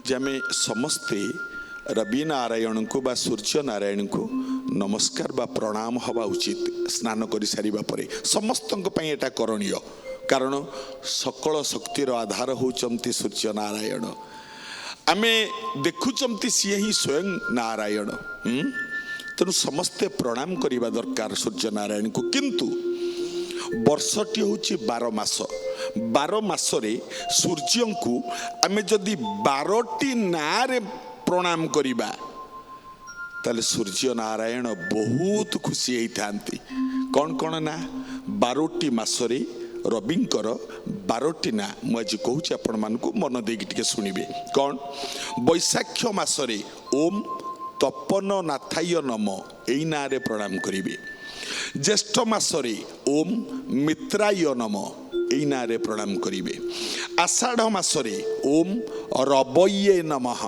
जे आम समस्ते रवि नारायण को बा सूर्य नारायण को नमस्कार बा प्रणाम हवा उचित स्नान कर सारिबा परे समस्त एटा करणीय कारण सकल शक्तिर आधार होचंती सूर्य नारायण आमे देखुचंती सी ही स्वयं नारायण तेणु समस्ते प्रणाम करने दरकार सूर्य नारायण को किंतु वर्षटी हूँ 12 मास 12 मासरे सूर्य को आम जदि 12टी नारे प्रणाम करिबा ताले सूर्य नारायण बहुत खुशी होता कौन कौन ना 12टी मासरे रविंकर 12टी ना मुझे कहूँ आपण मानक मन देकी शुणवे कौन बैशाख मासरे ओम तपन नाथाय नम यही ना प्रणाम करिवे ज्येष्ठ मासरे ओम मित्राय नम यही ना प्रणाम करिवे आषाढ़ मासरे ओम रवये नमः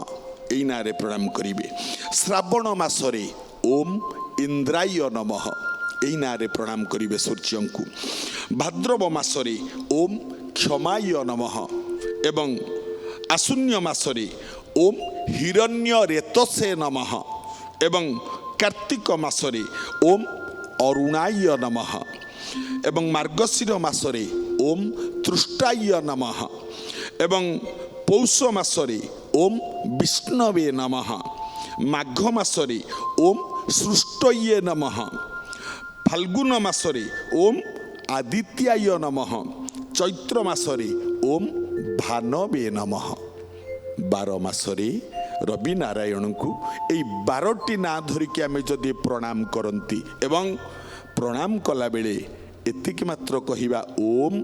यही ना प्रणाम करिवे श्रावण मासरे ओम इंद्राय नमः यही ना प्रणाम करिवे सूर्य को भाद्रव मासरे ओम क्षमाय नमः एवं आशून्य मासरे ओम हिरण्य रेतसे नमः एवं कार्तिक मासरे ओम अरुणाय नमः एवं मार्गशीर मासरे ओम तृष्टाय नमः एवं पौष मासरे ओम विष्णवे नमः माघ मासरे ओम सृष्टये नमः फाल्गुन मासरे ओम आदित्याय नमः चैत्र मासरे ओम भानवे नमः 12 मासरे रवि नारायण को यही 12टी ना धरिकी आम जदि प्रणाम करती एवं प्रणाम कला बेले एतिक मात्र कहिबा ओम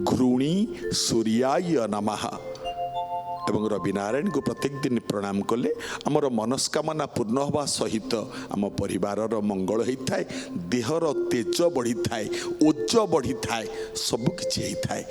घृणी सूर्याय नमः एवं रवि नारायण को प्रत्येक दिन प्रणाम कले आमर मनस्कामना पूर्ण हवा सहित आम परिवार मंगल होता है देहर तेज बढ़ी थाए ओज बढ़ी थाए सबकिछि होता है